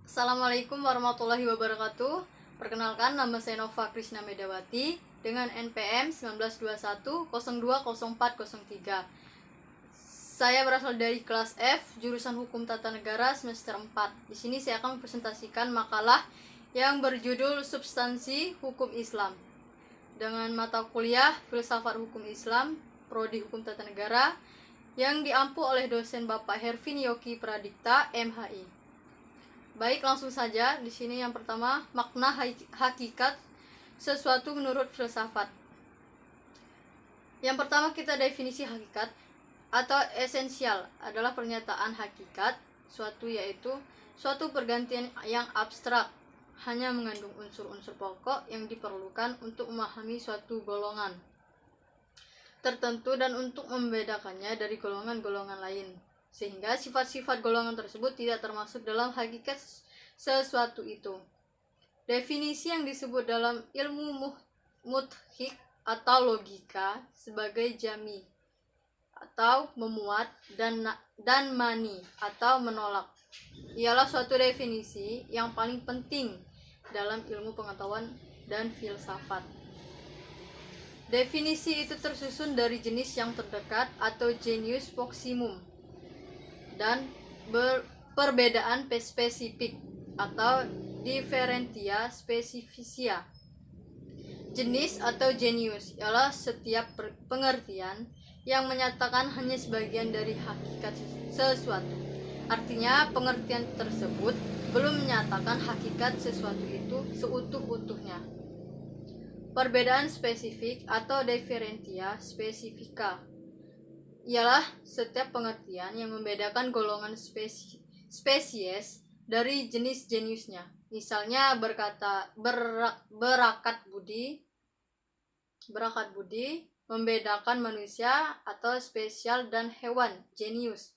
Assalamualaikum warahmatullahi wabarakatuh. Perkenalkan, nama saya Nova Krisna Medawati dengan NPM 1921020403. Saya berasal dari kelas F, jurusan Hukum Tata Negara semester 4. Di sini saya akan mempresentasikan makalah yang berjudul Substansi Hukum Islam dengan mata kuliah Filsafat Hukum Islam, Prodi Hukum Tata Negara yang diampu oleh dosen Bapak Hervin Yoki Pradipta, MHI. Baik, langsung saja. Di sini yang pertama, makna hakikat sesuatu menurut filsafat. Yang pertama, kita definisi hakikat atau esensial adalah pernyataan hakikat suatu, yaitu suatu pergantian yang abstrak, hanya mengandung unsur-unsur pokok yang diperlukan untuk memahami suatu golongan tertentu dan untuk membedakannya dari golongan-golongan lain, sehingga sifat-sifat golongan tersebut tidak termasuk dalam hakikat sesuatu itu. Definisi yang disebut dalam ilmu mudhik atau logika sebagai jami atau memuat dan mani atau menolak ialah suatu definisi yang paling penting dalam ilmu pengetahuan dan filsafat. Definisi itu tersusun dari jenis yang terdekat atau genius proximum dan perbedaan spesifik atau differentia specificia. Jenis atau genius ialah setiap pengertian yang menyatakan hanya sebagian dari hakikat sesuatu. Artinya, pengertian tersebut belum menyatakan hakikat sesuatu itu seutuh-utuhnya. Perbedaan spesifik atau differentia specifica ialah setiap pengertian yang membedakan golongan spesies dari jenis-jenisnya. Misalnya berakat budi membedakan manusia atau spesial dan hewan, genius.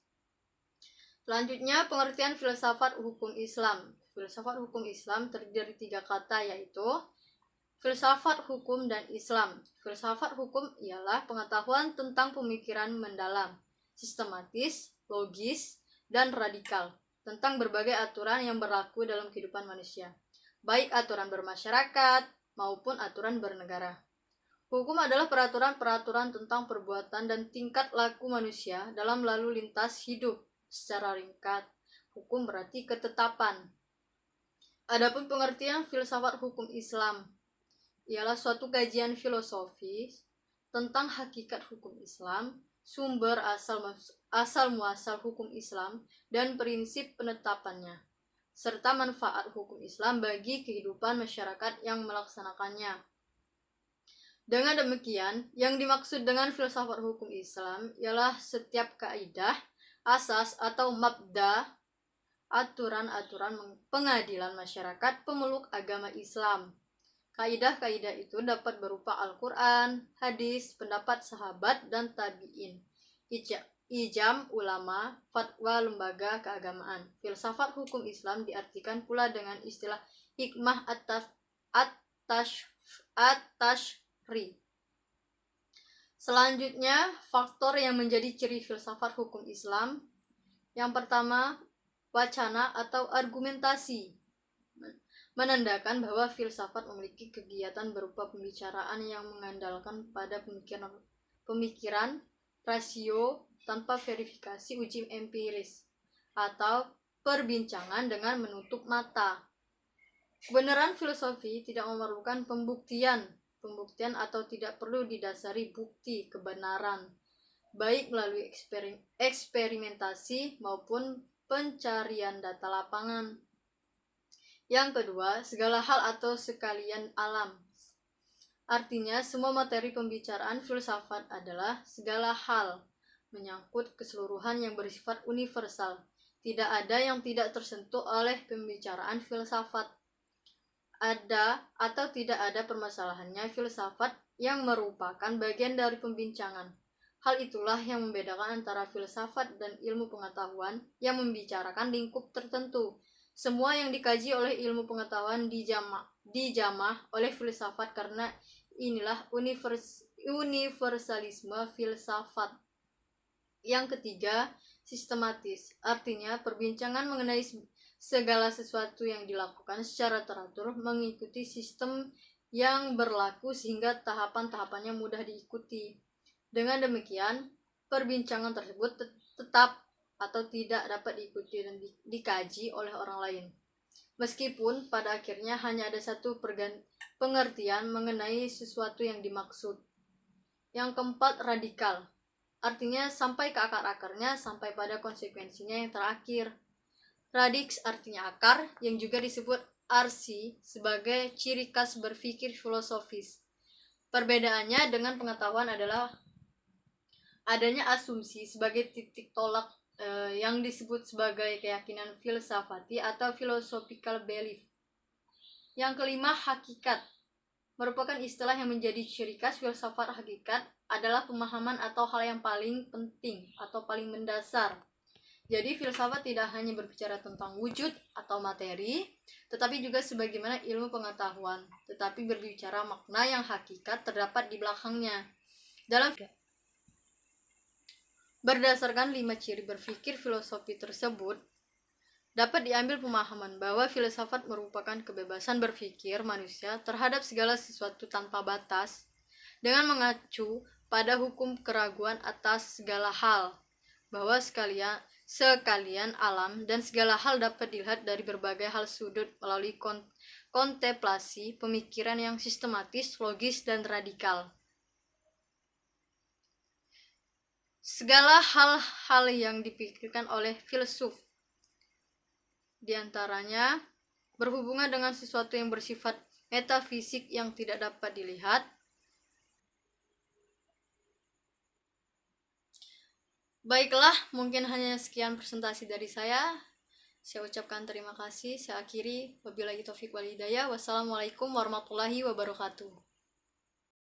Selanjutnya, pengertian filsafat hukum Islam. Filsafat hukum Islam terdiri dari 3 kata, yaitu filsafat hukum dan Islam. Filsafat hukum ialah pengetahuan tentang pemikiran mendalam, sistematis, logis, dan radikal tentang berbagai aturan yang berlaku dalam kehidupan manusia, baik aturan bermasyarakat maupun aturan bernegara. Hukum adalah peraturan-peraturan tentang perbuatan dan tingkat laku manusia dalam lalu lintas hidup. Secara ringkas, hukum berarti ketetapan. Adapun pengertian filsafat hukum Islam ialah suatu kajian filosofis tentang hakikat hukum Islam, sumber asal muasal hukum Islam dan prinsip penetapannya, serta manfaat hukum Islam bagi kehidupan masyarakat yang melaksanakannya. Dengan demikian, yang dimaksud dengan filsafat hukum Islam ialah setiap kaidah, asas atau mabda, aturan-aturan pengadilan masyarakat pemeluk agama Islam. Kaidah-kaidah itu dapat berupa Al-Quran, hadis, pendapat sahabat dan tabi'in, ijam ulama, fatwa lembaga keagamaan. Filsafat hukum Islam diartikan pula dengan istilah hikmah at-tashri. Selanjutnya, faktor yang menjadi ciri filsafat hukum Islam. Yang pertama, wacana atau argumentasi, menandakan bahwa filsafat memiliki kegiatan berupa pembicaraan yang mengandalkan pada pemikiran rasio tanpa verifikasi uji empiris, atau perbincangan dengan menutup mata. Kebenaran filosofi tidak memerlukan pembuktian atau tidak perlu didasari bukti kebenaran, baik melalui eksperimentasi maupun pencarian data lapangan. Yang kedua, segala hal atau sekalian alam. Artinya, semua materi pembicaraan filsafat adalah segala hal, menyangkut keseluruhan yang bersifat universal. Tidak ada yang tidak tersentuh oleh pembicaraan filsafat. Ada atau tidak ada permasalahannya filsafat yang merupakan bagian dari pembincangan. Hal itulah yang membedakan antara filsafat dan ilmu pengetahuan yang membicarakan lingkup tertentu. Semua yang dikaji oleh ilmu pengetahuan dijamah oleh filsafat, karena inilah universalisme filsafat. Yang ketiga, sistematis. Artinya, perbincangan mengenai segala sesuatu yang dilakukan secara teratur mengikuti sistem yang berlaku sehingga tahapan-tahapannya mudah diikuti. Dengan demikian, perbincangan tersebut tetap atau tidak dapat diikuti dan dikaji oleh orang lain. Meskipun pada akhirnya hanya ada satu pengertian mengenai sesuatu yang dimaksud. Yang keempat, radikal. Artinya sampai ke akar-akarnya, sampai pada konsekuensinya yang terakhir. Radix artinya akar, yang juga disebut arsi sebagai ciri khas berpikir filosofis. Perbedaannya dengan pengetahuan adalah adanya asumsi sebagai titik tolak yang disebut sebagai keyakinan filsafati atau philosophical belief. Yang kelima, hakikat. Merupakan istilah yang menjadi ciri khas filsafat. Hakikat adalah pemahaman atau hal yang paling penting atau paling mendasar. Jadi filsafat tidak hanya berbicara tentang wujud atau materi, tetapi juga sebagaimana ilmu pengetahuan, tetapi berbicara makna yang hakikat terdapat di belakangnya. Berdasarkan 5 ciri berpikir filosofi tersebut, dapat diambil pemahaman bahwa filsafat merupakan kebebasan berpikir manusia terhadap segala sesuatu tanpa batas, dengan mengacu pada hukum keraguan atas segala hal, bahwa sekalian alam dan segala hal dapat dilihat dari berbagai hal sudut melalui kontemplasi pemikiran yang sistematis, logis, dan radikal. Segala hal-hal yang dipikirkan oleh filsuf, diantaranya berhubungan dengan sesuatu yang bersifat metafisik yang tidak dapat dilihat. Baiklah, mungkin hanya sekian presentasi dari saya. Saya ucapkan terima kasih. Saya akhiri. Wabillahi taufiq wal hidayah. Wassalamualaikum warahmatullahi wabarakatuh.